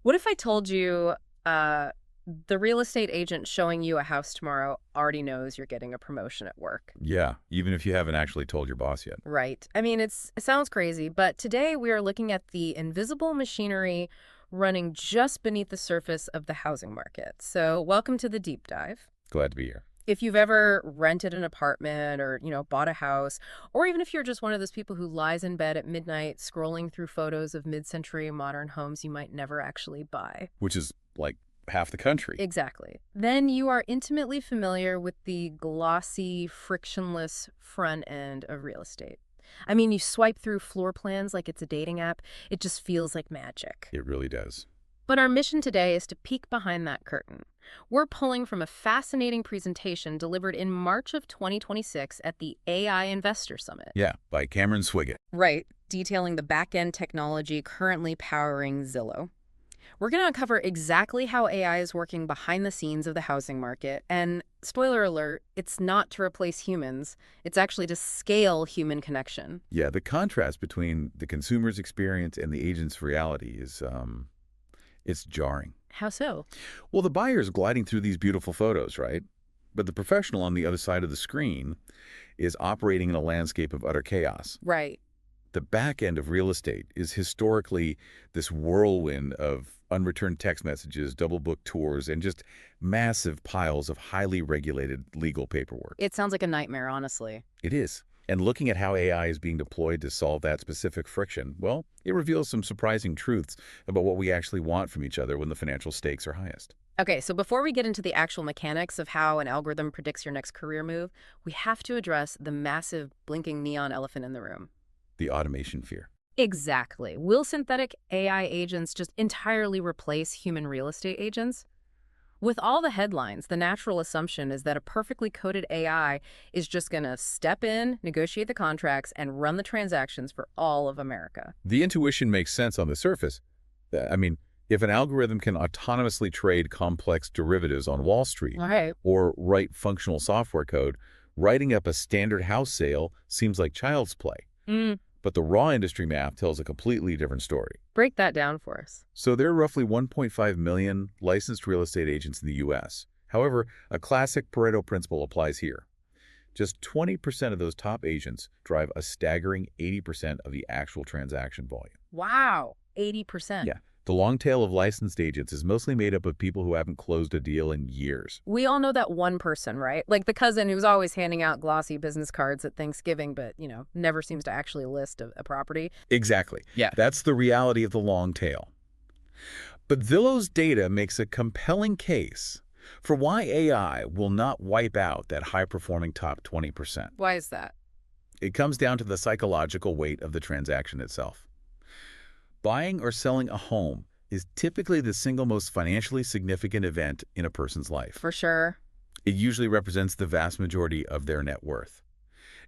What if I told you uh, the real estate agent showing you a house tomorrow already knows you're getting a promotion at work? Yeah, even if you haven't actually told your boss yet. Right. I mean, it sounds crazy, but today we are looking at the invisible machinery running just beneath the surface of the housing market. So welcome to the deep dive. Glad to be here. If you've ever rented an apartment or, bought a house, or even if you're just one of those people who lies in bed at midnight scrolling through photos of mid-century modern homes you might never actually buy. Which is like half the country. Exactly. Then you are intimately familiar with the glossy, frictionless front end of real estate. I mean, you swipe through floor plans like it's a dating app. It just feels like magic. It really does. But our mission today is to peek behind that curtain. We're pulling from a fascinating presentation delivered in March of 2026 at the AI Investor Summit. Yeah, by Cameron Swiggett. Right, detailing the back-end technology currently powering Zillow. We're going to uncover exactly how AI is working behind the scenes of the housing market. And spoiler alert, it's not to replace humans. It's actually to scale human connection. Yeah, the contrast between the consumer's experience and the agent's reality is, it's jarring. How so? Well, the buyer's gliding through these beautiful photos, right? But the professional on the other side of the screen is operating in a landscape of utter chaos. Right. The back end of real estate is historically this whirlwind of unreturned text messages, double book tours, and just massive piles of highly regulated legal paperwork. It sounds like a nightmare, honestly. It is. And looking at how AI is being deployed to solve that specific friction, well, it reveals some surprising truths about what we actually want from each other when the financial stakes are highest. Okay, so before we get into the actual mechanics of how an algorithm predicts your next career move, we have to address the massive blinking neon elephant in the room. The automation fear. Exactly. Will synthetic AI agents just entirely replace human real estate agents? With all the headlines, the natural assumption is that a perfectly coded AI is just going to step in, negotiate the contracts, and run the transactions for all of America. The intuition makes sense on the surface. I mean, if an algorithm can autonomously trade complex derivatives on Wall Street Right. or write functional software code, writing up a standard house sale seems like child's play. But the raw industry math tells a completely different story. Break that down for us. So there are roughly 1.5 million licensed real estate agents in the U.S. However, a classic Pareto principle applies here. Just 20% of those top agents drive a staggering 80% of the actual transaction volume. Wow, 80%. Yeah. The long tail of licensed agents is mostly made up of people who haven't closed a deal in years. We all know that one person, right? Like the cousin who's always handing out glossy business cards at Thanksgiving, but, never seems to actually list a property. Exactly. Yeah. That's the reality of the long tail. But Zillow's data makes a compelling case for why AI will not wipe out that high-performing top 20%. Why is that? It comes down to the psychological weight of the transaction itself. Buying or selling a home is typically the single most financially significant event in a person's life. For sure. It usually represents the vast majority of their net worth.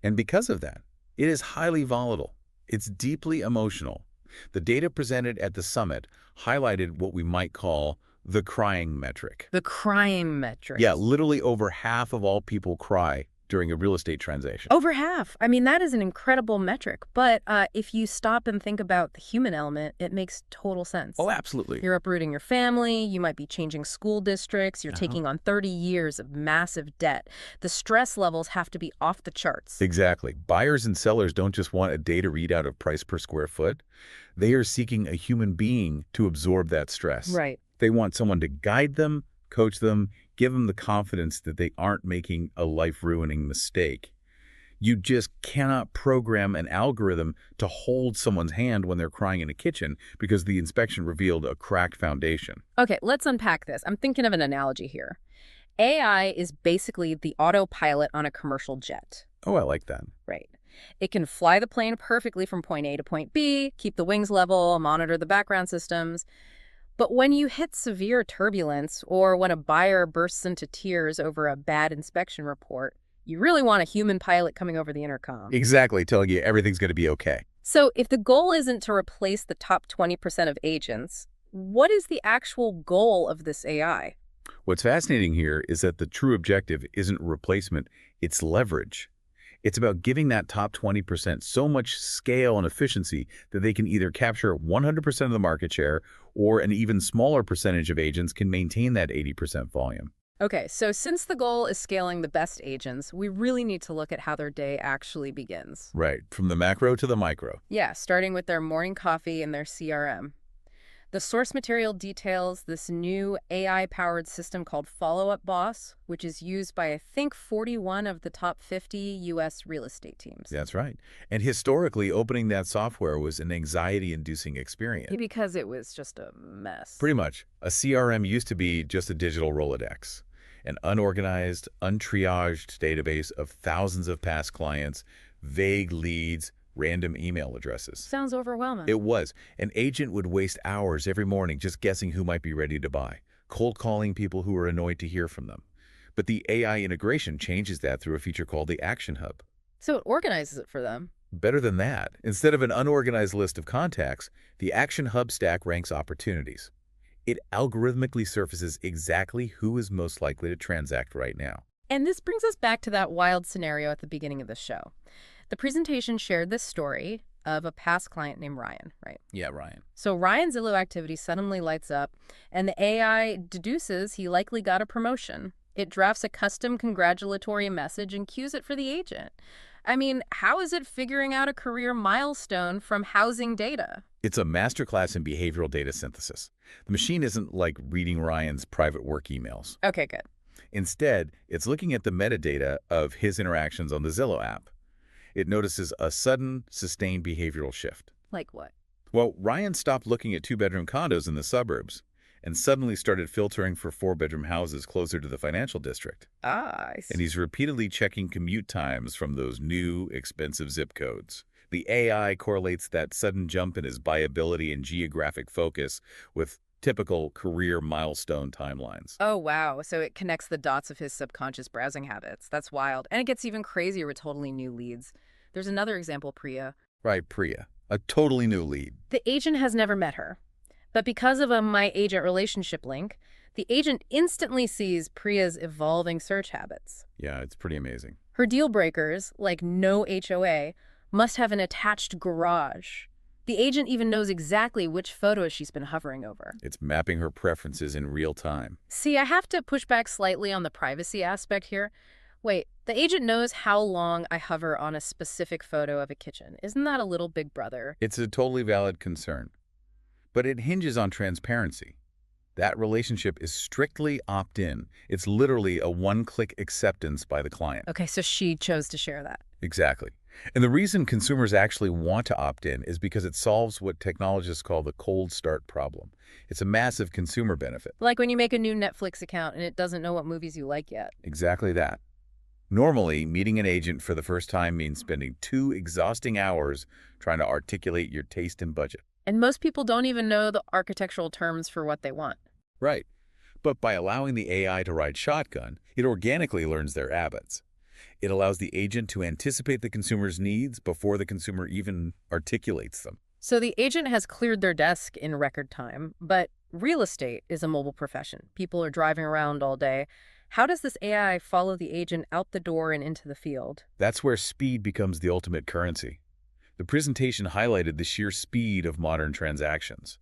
And because of that, it is highly volatile. It's deeply emotional. The data presented at the summit highlighted what we might call the crying metric. The crime metric. Yeah, literally over half of all people cry during a real estate transaction. Over half. I mean, that is an incredible metric. But if you stop and think about the human element, it makes total sense. Oh, absolutely. You're uprooting your family, you might be changing school districts, you're taking on 30 years of massive debt. The stress levels have to be off the charts. Exactly. Buyers and sellers don't just want a data readout of price per square foot. They are seeking a human being to absorb that stress. Right. They want someone to guide them, coach them, give them the confidence that they aren't making a life-ruining mistake. You just cannot program an algorithm to hold someone's hand when they're crying in a kitchen because the inspection revealed a cracked foundation. Okay, let's unpack this. I'm thinking of an analogy here. AI is basically the autopilot on a commercial jet. Oh, I like that. Right. It can fly the plane perfectly from point A to point B, keep the wings level, monitor the background systems. But when you hit severe turbulence or when a buyer bursts into tears over a bad inspection report, you really want a human pilot coming over the intercom. Exactly, telling you everything's going to be okay. So if the goal isn't to replace the top 20% of agents, what is the actual goal of this AI? What's fascinating here is that the true objective isn't replacement, it's leverage. It's about giving that top 20% so much scale and efficiency that they can either capture 100% of the market share or an even smaller percentage of agents can maintain that 80% volume. Okay, so since the goal is scaling the best agents, we really need to look at how their day actually begins. Right, from the macro to the micro. Yeah, starting with their morning coffee and their CRM. The source material details this new AI-powered system called Follow Up Boss, which is used by, I think, 41 of the top 50 U.S. real estate teams. That's right. And historically, opening that software was an anxiety-inducing experience. Because it was just a mess. Pretty much. A CRM used to be just a digital Rolodex, an unorganized, untriaged database of thousands of past clients, vague leads, random email addresses. Sounds overwhelming. It was. An agent would waste hours every morning just guessing who might be ready to buy, cold calling people who were annoyed to hear from them. But the AI integration changes that through a feature called the Action Hub. So it organizes it for them. Better than that, instead of an unorganized list of contacts, the Action Hub stack ranks opportunities. It algorithmically surfaces exactly who is most likely to transact right now. And this brings us back to that wild scenario at the beginning of the show. The presentation shared this story of a past client named Ryan, right? Yeah, Ryan. So Ryan's Zillow activity suddenly lights up, and the AI deduces he likely got a promotion. It drafts a custom congratulatory message and cues it for the agent. I mean, how is it figuring out a career milestone from housing data? It's a masterclass in behavioral data synthesis. The machine isn't like reading Ryan's private work emails. Okay, good. Instead, it's looking at the metadata of his interactions on the Zillow app. It notices a sudden, sustained behavioral shift. Like what? Well, Ryan stopped looking at two-bedroom condos in the suburbs and suddenly started filtering for four-bedroom houses closer to the financial district. Ah, I see. And he's repeatedly checking commute times from those new, expensive zip codes. The AI correlates that sudden jump in his buyability and geographic focus with typical career milestone timelines. Oh, wow. So it connects the dots of his subconscious browsing habits. That's wild. And it gets even crazier with totally new leads. There's another example, Priya. Right, Priya. A totally new lead. The agent has never met her. But because of a My Agent relationship link, the agent instantly sees Priya's evolving search habits. Yeah, it's pretty amazing. Her deal breakers, like no HOA, must have an attached garage. The agent even knows exactly which photos she's been hovering over. It's mapping her preferences in real time. See, I have to push back slightly on the privacy aspect here. Wait, the agent knows how long I hover on a specific photo of a kitchen. Isn't that a little big brother? It's a totally valid concern. But it hinges on transparency. That relationship is strictly opt-in. It's literally a one-click acceptance by the client. Okay, so she chose to share that. Exactly. And the reason consumers actually want to opt in is because it solves what technologists call the cold start problem. It's a massive consumer benefit. Like when you make a new Netflix account and it doesn't know what movies you like yet. Exactly that. Normally, meeting an agent for the first time means spending 2 exhausting hours trying to articulate your taste and budget. And most people don't even know the architectural terms for what they want. Right. But by allowing the AI to ride shotgun, it organically learns their habits. It allows the agent to anticipate the consumer's needs before the consumer even articulates them. So the agent has cleared their desk in record time, but real estate is a mobile profession. People are driving around all day. How does this AI follow the agent out the door and into the field? That's where speed becomes the ultimate currency. The presentation highlighted the sheer speed of modern transactions.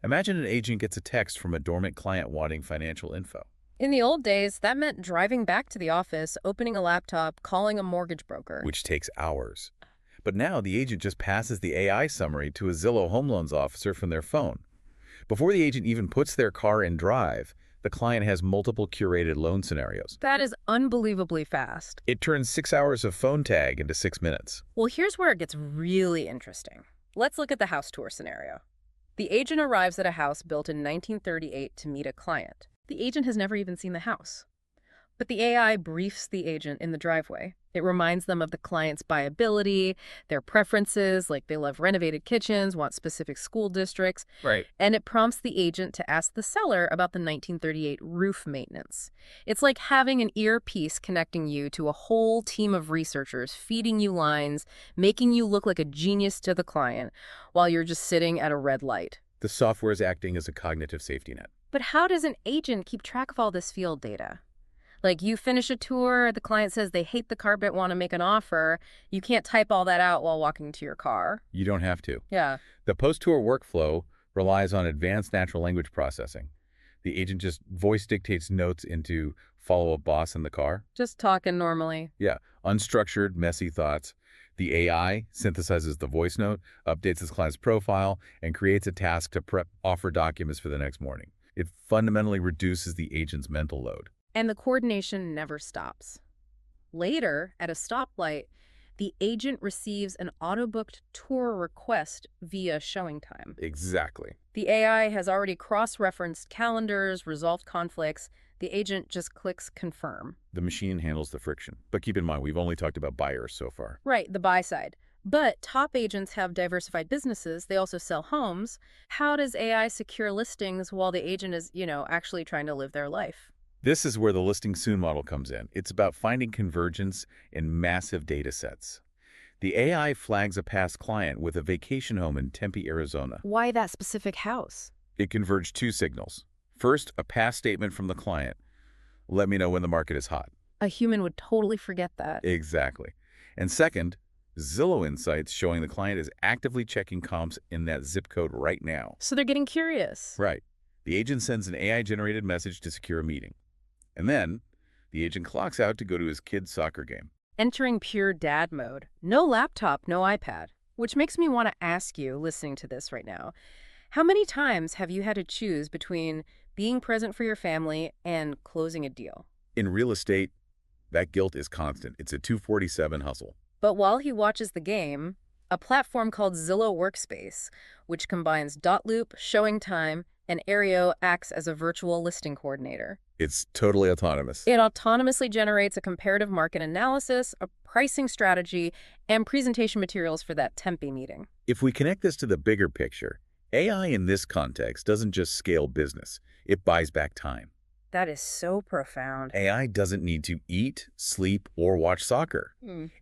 Imagine an agent gets a text from a dormant client wanting financial info. In the old days, that meant driving back to the office, opening a laptop, calling a mortgage broker. Which takes hours. But now the agent just passes the AI summary to a Zillow Home Loans officer from their phone. Before the agent even puts their car in drive, the client has multiple curated loan scenarios. That is unbelievably fast. It turns 6 hours of phone tag into 6 minutes. Well, here's where it gets really interesting. Let's look at the house tour scenario. The agent arrives at a house built in 1938 to meet a client. The agent has never even seen the house. But the AI briefs the agent in the driveway. It reminds them of the client's buyability, their preferences, like they love renovated kitchens, want specific school districts. Right. And it prompts the agent to ask the seller about the 1938 roof maintenance. It's like having an earpiece connecting you to a whole team of researchers, feeding you lines, making you look like a genius to the client while you're just sitting at a red light. The software is acting as a cognitive safety net. But how does an agent keep track of all this field data? Like you finish a tour, the client says they hate the carpet, want to make an offer. You can't type all that out while walking to your car. You don't have to. Yeah. The post-tour workflow relies on advanced natural language processing. The agent just voice dictates notes into follow-up boss in the car. Just talking normally. Yeah, unstructured, messy thoughts. The AI synthesizes the voice note, updates his client's profile, and creates a task to prep offer documents for the next morning. It fundamentally reduces the agent's mental load. And the coordination never stops. Later, at a stoplight, the agent receives an auto-booked tour request via showing time. Exactly. The AI has already cross-referenced calendars, resolved conflicts. The agent just clicks confirm. The machine handles the friction. But keep in mind, we've only talked about buyers so far. Right, the buy side. But top agents have diversified businesses. They also sell homes. How does AI secure listings while the agent is, actually trying to live their life? This is where the listing soon model comes in. It's about finding convergence in massive data sets. The AI flags a past client with a vacation home in Tempe, Arizona. Why that specific house? It converged two signals. First, a past statement from the client. Let me know when the market is hot. A human would totally forget that. Exactly. And second, Zillow insights showing the client is actively checking comps in that zip code right now. So they're getting curious. Right. The agent sends an AI-generated message to secure a meeting. And then, the agent clocks out to go to his kid's soccer game. Entering pure dad mode. No laptop, no iPad. Which makes me want to ask you, listening to this right now, how many times have you had to choose between being present for your family and closing a deal? In real estate, that guilt is constant. It's a 247 hustle. But while he watches the game, a platform called Zillow Workspace, which combines dot loop, showing time, and Aereo acts as a virtual listing coordinator. It's totally autonomous. It autonomously generates a comparative market analysis, a pricing strategy, and presentation materials for that Tempe meeting. If we connect this to the bigger picture, AI in this context doesn't just scale business. It buys back time. That is so profound. AI doesn't need to eat, sleep, or watch soccer.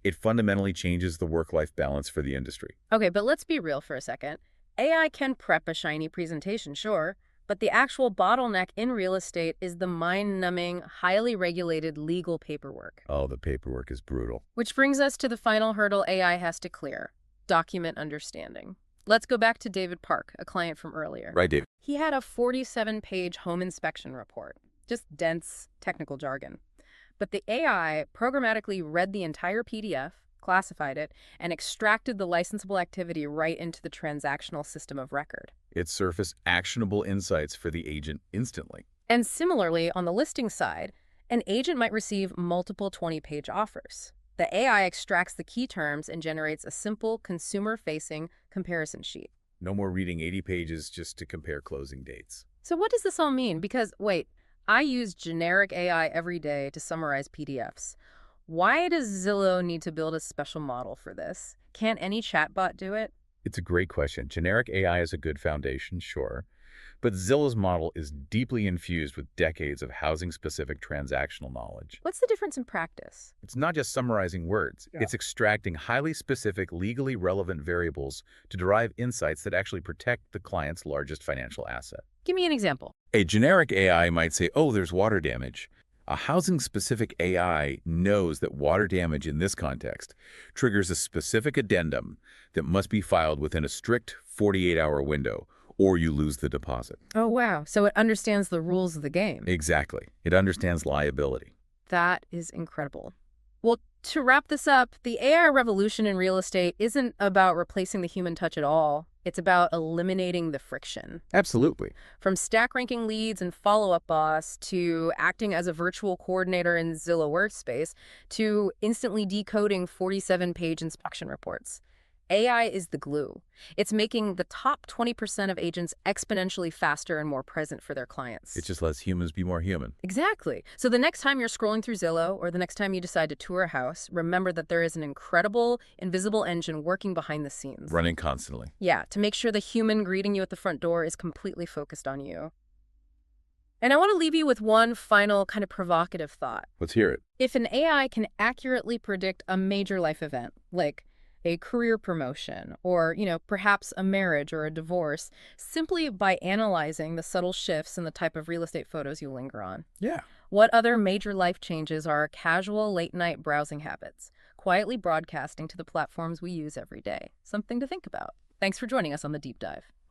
It fundamentally changes the work-life balance for the industry. Okay, but let's be real for a second. AI can prep a shiny presentation, sure, but the actual bottleneck in real estate is the mind-numbing, highly regulated legal paperwork. Oh, the paperwork is brutal. Which brings us to the final hurdle AI has to clear: document understanding. Let's go back to David Park, a client from earlier. Right, David. He had a 47-page home inspection report, just dense technical jargon. But the AI programmatically read the entire PDF, classified it, and extracted the licensable activity right into the transactional system of record. It surfaced actionable insights for the agent instantly. And similarly, on the listing side, an agent might receive multiple 20-page offers. The AI extracts the key terms and generates a simple consumer-facing comparison sheet. No more reading 80 pages just to compare closing dates. So what does this all mean? Because, wait, I use generic AI every day to summarize PDFs. Why does Zillow need to build a special model for this? Can't any chatbot do it? It's a great question. Generic AI is a good foundation, sure. But Zillow's model is deeply infused with decades of housing-specific transactional knowledge. What's the difference in practice? It's not just summarizing words. It's extracting highly specific, legally relevant variables to derive insights that actually protect the client's largest financial asset. Give me an example. A generic AI might say, oh, there's water damage. A housing-specific AI knows that water damage in this context triggers a specific addendum that must be filed within a strict 48-hour window, or you lose the deposit. Oh, wow. So it understands the rules of the game. Exactly. It understands liability. That is incredible. Well, to wrap this up, the AI revolution in real estate isn't about replacing the human touch at all. It's about eliminating the friction. Absolutely. From stack ranking leads and follow-up boss to acting as a virtual coordinator in Zillow Workspace to instantly decoding 47-page inspection reports. AI is the glue. It's making the top 20% of agents exponentially faster and more present for their clients. It just lets humans be more human. Exactly. So the next time you're scrolling through Zillow or the next time you decide to tour a house, remember that there is an incredible, invisible engine working behind the scenes. Running constantly. Yeah, to make sure the human greeting you at the front door is completely focused on you. And I want to leave you with one final kind of provocative thought. Let's hear it. If an AI can accurately predict a major life event, like a career promotion, or, perhaps a marriage or a divorce, simply by analyzing the subtle shifts in the type of real estate photos you linger on. Yeah. What other major life changes are casual late-night browsing habits, quietly broadcasting to the platforms we use every day? Something to think about. Thanks for joining us on the Deep Dive.